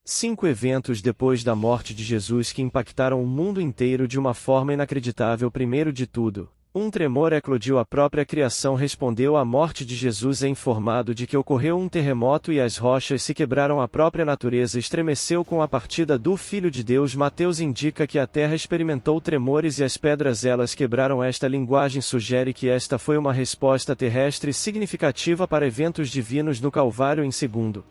5 eventos depois da morte de Jesus que impactaram o mundo inteiro de uma forma inacreditável. Primeiro de tudo, um tremor eclodiu. A própria criação respondeu à morte de Jesus. É informado de que ocorreu um terremoto e as rochas se quebraram. A própria natureza estremeceu com a partida do Filho de Deus. Mateus indica que a terra experimentou tremores e as pedras elas quebraram. Esta linguagem sugere que esta foi uma resposta terrestre significativa para eventos divinos no Calvário. Em segundo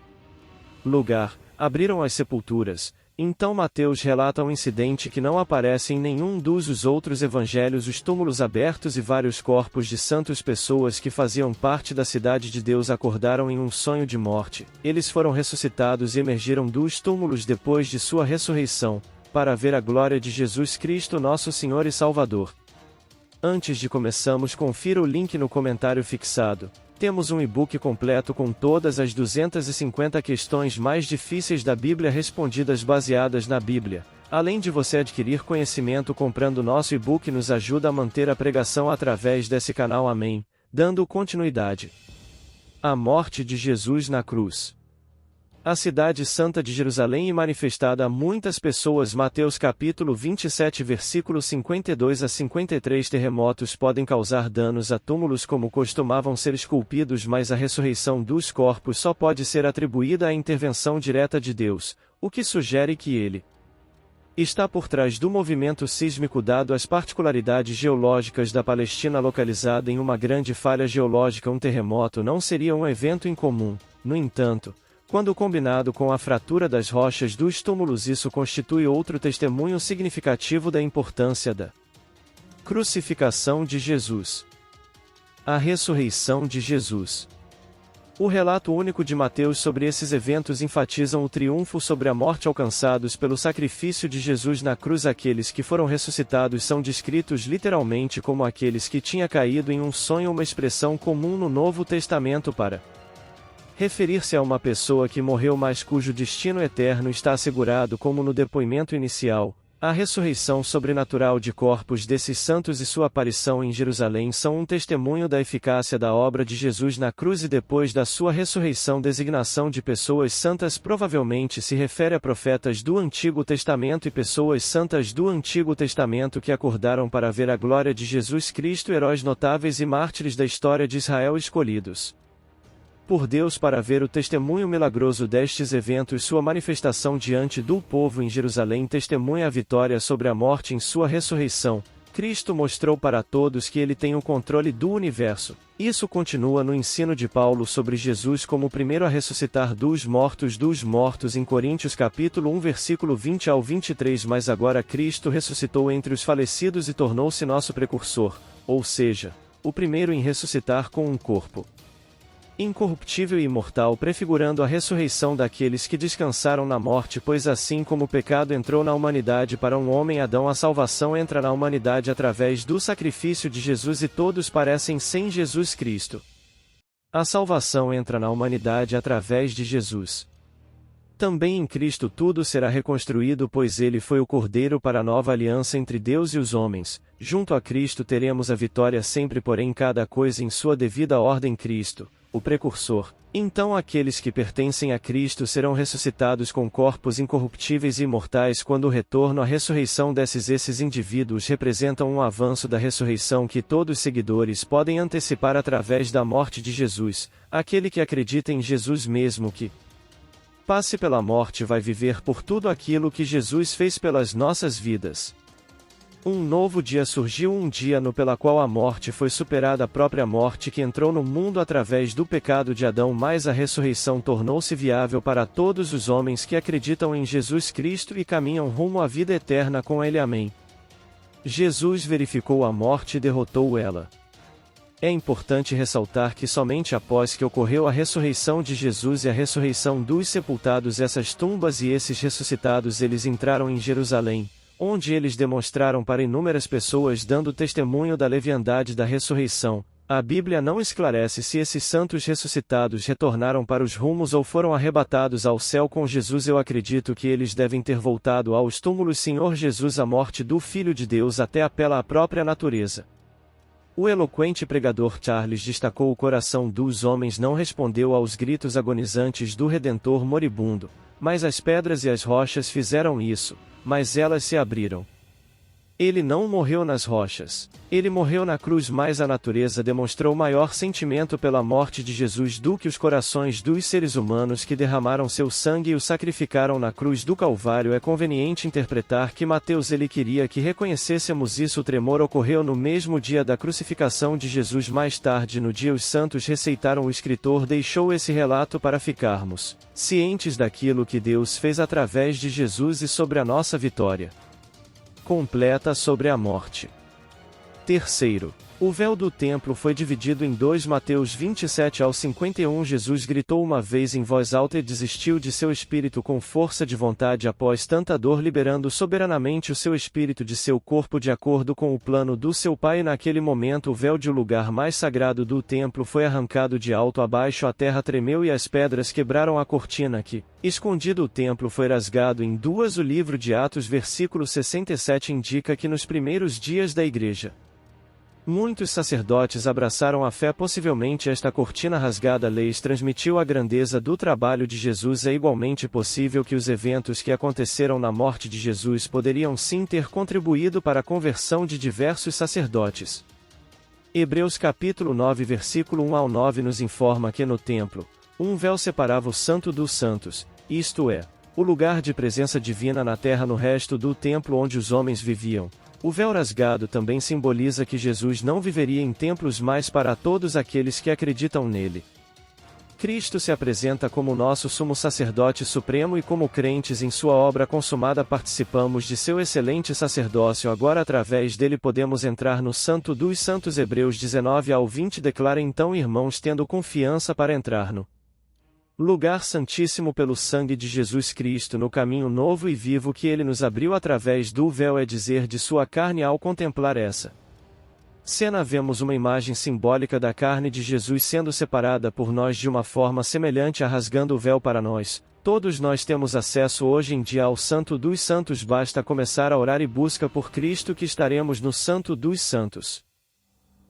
lugar, abriram as sepulturas. Então Mateus relata um incidente que não aparece em nenhum dos outros evangelhos: os túmulos abertos e vários corpos de santos, pessoas que faziam parte da cidade de Deus, acordaram em um sonho de morte. Eles foram ressuscitados e emergiram dos túmulos depois de sua ressurreição, para ver a glória de Jesus Cristo, nosso Senhor e Salvador. Antes de começarmos, confira o link no comentário fixado. Temos um e-book completo com todas as 250 questões mais difíceis da Bíblia respondidas baseadas na Bíblia. Além de você adquirir conhecimento comprando nosso e-book, nos ajuda a manter a pregação através desse canal. Amém. Dando continuidade. A morte de Jesus na cruz. A cidade santa de Jerusalém e manifestada a muitas pessoas. Mateus capítulo 27 versículos 52 a 53. Terremotos podem causar danos a túmulos como costumavam ser esculpidos, mas a ressurreição dos corpos só pode ser atribuída à intervenção direta de Deus, o que sugere que ele está por trás do movimento sísmico. Dado as particularidades geológicas da Palestina, localizada em uma grande falha geológica, um terremoto não seria um evento incomum. No entanto, quando combinado com a fratura das rochas dos túmulos, isso constitui outro testemunho significativo da importância da crucificação de Jesus. A ressurreição de Jesus. O relato único de Mateus sobre esses eventos enfatizam o triunfo sobre a morte alcançados pelo sacrifício de Jesus na cruz. Aqueles que foram ressuscitados são descritos literalmente como aqueles que tinham caído em um sonho, uma expressão comum no Novo Testamento para referir-se a uma pessoa que morreu, mas cujo destino eterno está assegurado, como no depoimento inicial. A ressurreição sobrenatural de corpos desses santos e sua aparição em Jerusalém são um testemunho da eficácia da obra de Jesus na cruz e depois da sua ressurreição. Designação de pessoas santas provavelmente se refere a profetas do Antigo Testamento e pessoas santas do Antigo Testamento que acordaram para ver a glória de Jesus Cristo, heróis notáveis e mártires da história de Israel escolhidos por Deus para ver o testemunho milagroso destes eventos. Sua manifestação diante do povo em Jerusalém testemunha a vitória sobre a morte em sua ressurreição. Cristo mostrou para todos que ele tem o controle do universo. Isso continua no ensino de Paulo sobre Jesus como o primeiro a ressuscitar dos mortos em Coríntios capítulo 1 versículo 20 ao 23. Mas agora Cristo ressuscitou entre os falecidos e tornou-se nosso precursor, ou seja, o primeiro em ressuscitar com um corpo incorruptível e imortal, prefigurando a ressurreição daqueles que descansaram na morte, pois assim como o pecado entrou na humanidade para um homem Adão, a salvação entra na humanidade através do sacrifício de Jesus e todos parecem sem Jesus Cristo. A salvação entra na humanidade através de Jesus. Também em Cristo tudo será reconstruído, pois ele foi o Cordeiro para a nova aliança entre Deus e os homens. Junto a Cristo teremos a vitória sempre, porém cada coisa em sua devida ordem. Cristo, o precursor. Então aqueles que pertencem a Cristo serão ressuscitados com corpos incorruptíveis e imortais quando o retorno à ressurreição desses. Esses indivíduos representam um avanço da ressurreição que todos os seguidores podem antecipar através da morte de Jesus. Aquele que acredita em Jesus, mesmo que passe pela morte, vai viver por tudo aquilo que Jesus fez pelas nossas vidas. Um novo dia surgiu, um dia no pela qual a morte foi superada, a própria morte que entrou no mundo através do pecado de Adão, mas a ressurreição tornou-se viável para todos os homens que acreditam em Jesus Cristo e caminham rumo à vida eterna com ele. Amém. Jesus verificou a morte e derrotou ela. É importante ressaltar que somente após que ocorreu a ressurreição de Jesus e a ressurreição dos sepultados, essas tumbas e esses ressuscitados, eles entraram em Jerusalém, onde eles demonstraram para inúmeras pessoas, dando testemunho da leviandade da ressurreição. A Bíblia não esclarece se esses santos ressuscitados retornaram para os rumos ou foram arrebatados ao céu com Jesus. Eu acredito que eles devem ter voltado aos túmulos. Senhor Jesus, a morte do Filho de Deus até apela à própria natureza. O eloquente pregador Charles destacou: o coração dos homens não respondeu aos gritos agonizantes do Redentor moribundo, mas as pedras e as rochas fizeram isso, mas elas se abriram. Ele não morreu nas rochas. Ele morreu na cruz, mas a natureza demonstrou maior sentimento pela morte de Jesus do que os corações dos seres humanos que derramaram seu sangue e o sacrificaram na cruz do Calvário. É conveniente interpretar que Mateus ele queria que reconhecêssemos isso. O tremor ocorreu no mesmo dia da crucificação de Jesus. Mais tarde no dia os santos receitaram. O escritor deixou esse relato para ficarmos cientes daquilo que Deus fez através de Jesus e sobre a nossa vitória completa sobre a morte. Terceiro, o véu do templo foi dividido em dois. Mateus 27 ao 51. Jesus gritou uma vez em voz alta e desistiu de seu espírito com força de vontade após tanta dor, liberando soberanamente o seu espírito de seu corpo de acordo com o plano do seu Pai. E naquele momento o véu de o lugar mais sagrado do templo foi arrancado de alto a baixo. A terra tremeu e as pedras quebraram a cortina que, escondido o templo, foi rasgado em duas. O livro de Atos versículo 67 indica que nos primeiros dias da igreja, muitos sacerdotes abraçaram a fé. Possivelmente esta cortina rasgada lhes transmitiu a grandeza do trabalho de Jesus. É igualmente possível que os eventos que aconteceram na morte de Jesus poderiam sim ter contribuído para a conversão de diversos sacerdotes. Hebreus capítulo 9 versículo 1 ao 9 nos informa que no templo, um véu separava o santo dos santos, isto é, o lugar de presença divina na terra no resto do templo onde os homens viviam. O véu rasgado também simboliza que Jesus não viveria em templos mais para todos aqueles que acreditam nele. Cristo se apresenta como nosso sumo sacerdote supremo e como crentes em sua obra consumada participamos de seu excelente sacerdócio. Agora através dele podemos entrar no Santo dos Santos. Hebreus 19 ao 20 declara: então, irmãos, tendo confiança para entrar no lugar santíssimo pelo sangue de Jesus Cristo, no caminho novo e vivo que ele nos abriu através do véu, é dizer, de sua carne. Ao contemplar essa cena vemos uma imagem simbólica da carne de Jesus sendo separada por nós de uma forma semelhante a rasgando o véu para nós. Todos nós temos acesso hoje em dia ao Santo dos Santos. Basta começar a orar e busca por Cristo que estaremos no Santo dos Santos.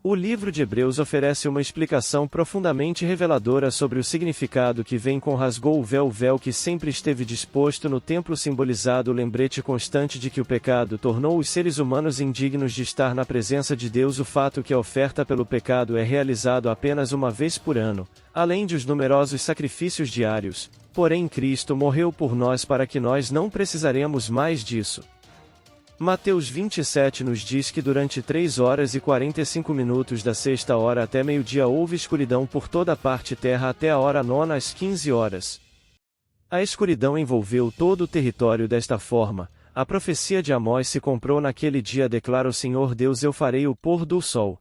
O livro de Hebreus oferece uma explicação profundamente reveladora sobre o significado que vem com rasgou o véu que sempre esteve disposto no templo, simbolizado o lembrete constante de que o pecado tornou os seres humanos indignos de estar na presença de Deus. O fato que a oferta pelo pecado é realizado apenas uma vez por ano, além de os numerosos sacrifícios diários, porém Cristo morreu por nós para que nós não precisaremos mais disso. Mateus 27 nos diz que durante 3 horas e 45 minutos da sexta hora até meio-dia houve escuridão por toda a parte terra até a hora nona às 15 horas. A escuridão envolveu todo o território. Desta forma, a profecia de Amós se cumpriu naquele dia, declara o Senhor Deus: eu farei o pôr do sol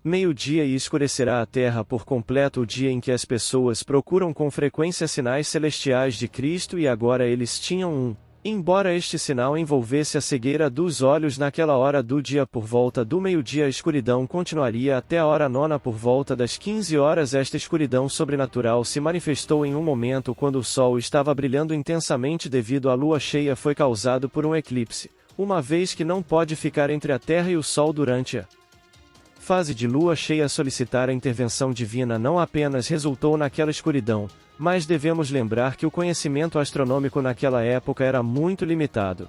meio-dia e escurecerá a terra por completo. O dia em que as pessoas procuram com frequência sinais celestiais de Cristo, e agora eles tinham um. Embora este sinal envolvesse a cegueira dos olhos naquela hora do dia por volta do meio-dia, a escuridão continuaria até a hora nona por volta das 15 horas. Esta escuridão sobrenatural se manifestou em um momento quando o sol estava brilhando intensamente devido à lua cheia. Foi causado por um eclipse, uma vez que não pode ficar entre a terra e o sol durante a fase de lua cheia. Solicitar a intervenção divina não apenas resultou naquela escuridão, mas devemos lembrar que o conhecimento astronômico naquela época era muito limitado.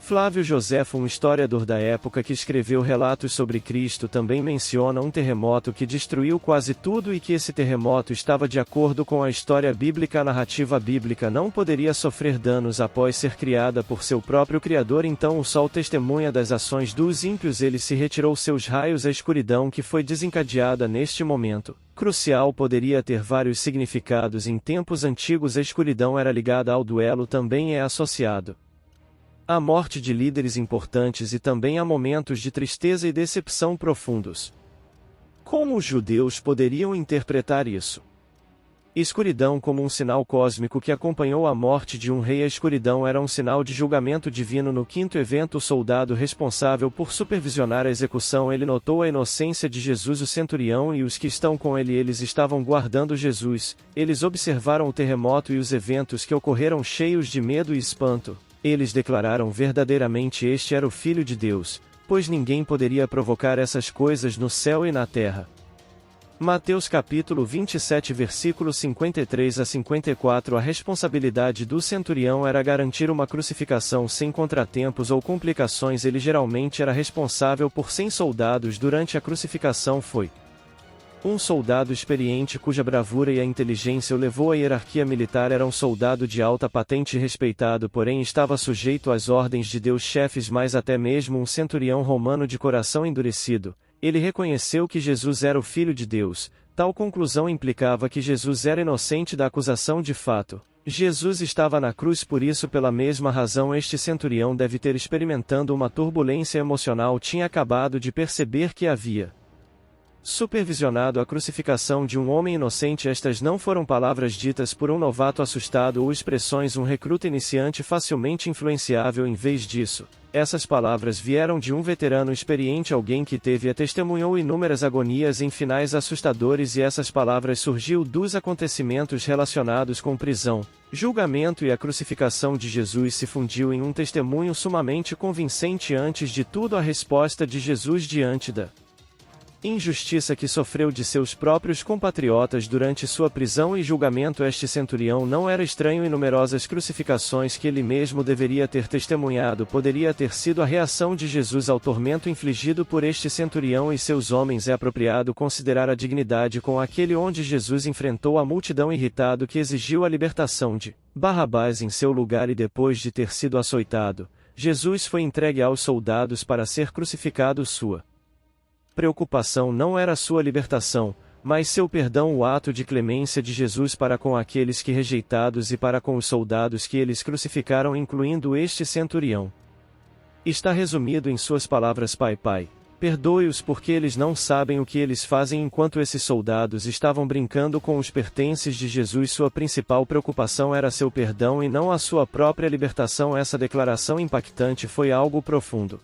Flávio Joséfo, um historiador da época que escreveu relatos sobre Cristo, também menciona um terremoto que destruiu quase tudo e que esse terremoto estava de acordo com a história bíblica. A narrativa bíblica não poderia sofrer danos após ser criada por seu próprio Criador. Então o sol testemunha das ações dos ímpios, ele se retirou seus raios. A escuridão que foi desencadeada neste momento crucial poderia ter vários significados. Em tempos antigos a escuridão era ligada ao duelo, também é associado à morte de líderes importantes e também a momentos de tristeza e decepção profundos. Como os judeus poderiam interpretar isso? Escuridão como um sinal cósmico que acompanhou a morte de um rei. A escuridão era um sinal de julgamento divino. No quinto evento, o soldado responsável por supervisionar a execução, ele notou a inocência de Jesus. O centurião e os que estão com ele, eles estavam guardando Jesus. Eles observaram o terremoto e os eventos que ocorreram cheios de medo e espanto. Eles declararam: verdadeiramente este era o Filho de Deus, pois ninguém poderia provocar essas coisas no céu e na terra. Mateus capítulo 27 versículos 53 a 54. A responsabilidade do centurião era garantir uma crucificação sem contratempos ou complicações. Ele geralmente era responsável por 100 soldados durante a crucificação. Foi um soldado experiente cuja bravura e a inteligência o levou à hierarquia militar. Era um soldado de alta patente e respeitado, porém estava sujeito às ordens de Deus. Chefes, mas até mesmo um centurião romano de coração endurecido, ele reconheceu que Jesus era o Filho de Deus. Tal conclusão implicava que Jesus era inocente da acusação. De fato, Jesus estava na cruz. Por isso, pela mesma razão, este centurião deve ter experimentado uma turbulência emocional. Tinha acabado de perceber que havia supervisionado a crucificação de um homem inocente. Estas não foram palavras ditas por um novato assustado ou expressões um recruta iniciante facilmente influenciável. Em vez disso, essas palavras vieram de um veterano experiente, alguém que teve e testemunhou inúmeras agonias em finais assustadores. E essas palavras surgiu dos acontecimentos relacionados com prisão, julgamento e a crucificação de Jesus. Se fundiu em um testemunho sumamente convincente. Antes de tudo, a resposta de Jesus diante da injustiça que sofreu de seus próprios compatriotas durante sua prisão e julgamento. Este centurião não era estranho. E numerosas crucificações que ele mesmo deveria ter testemunhado poderia ter sido a reação de Jesus ao tormento infligido por este centurião e seus homens. É apropriado considerar a dignidade com aquele onde Jesus enfrentou a multidão irritado que exigiu a libertação de Barrabás em seu lugar. E depois de ter sido açoitado, Jesus foi entregue aos soldados para ser crucificado. Sua preocupação não era sua libertação, mas seu perdão. O ato de clemência de Jesus para com aqueles que rejeitados e para com os soldados que eles crucificaram, incluindo este centurião, está resumido em suas palavras: Pai, perdoe-os porque eles não sabem o que eles fazem. Enquanto esses soldados estavam brincando com os pertences de Jesus, sua principal preocupação era seu perdão e não a sua própria libertação. Essa declaração impactante foi algo profundo.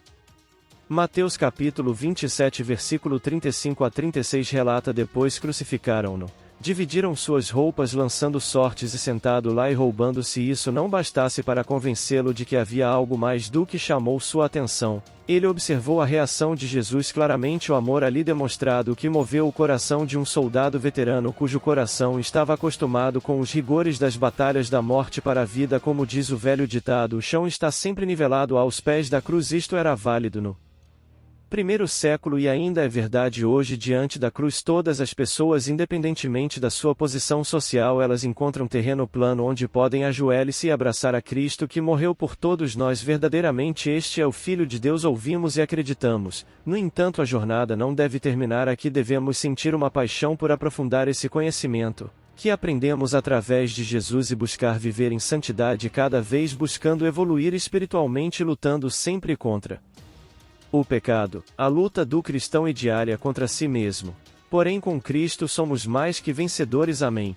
Mateus capítulo 27 versículo 35 a 36 relata: depois crucificaram-no, dividiram suas roupas lançando sortes e sentado lá e roubando. Se isso não bastasse para convencê-lo de que havia algo mais do que chamou sua atenção, ele observou a reação de Jesus. Claramente o amor ali demonstrado que moveu o coração de um soldado veterano cujo coração estava acostumado com os rigores das batalhas da morte para a vida. Como diz o velho ditado, o chão está sempre nivelado aos pés da cruz. Isto era válido no primeiro século e ainda é verdade hoje. Diante da cruz, todas as pessoas, independentemente da sua posição social, elas encontram terreno plano onde podem ajoelhar-se e abraçar a Cristo que morreu por todos nós. Verdadeiramente este é o Filho de Deus, ouvimos e acreditamos. No entanto, a jornada não deve terminar aqui. Devemos sentir uma paixão por aprofundar esse conhecimento que aprendemos através de Jesus e buscar viver em santidade, cada vez buscando evoluir espiritualmente, lutando sempre contra o pecado, a luta do cristão é diária contra si mesmo. Porém, com Cristo somos mais que vencedores. Amém.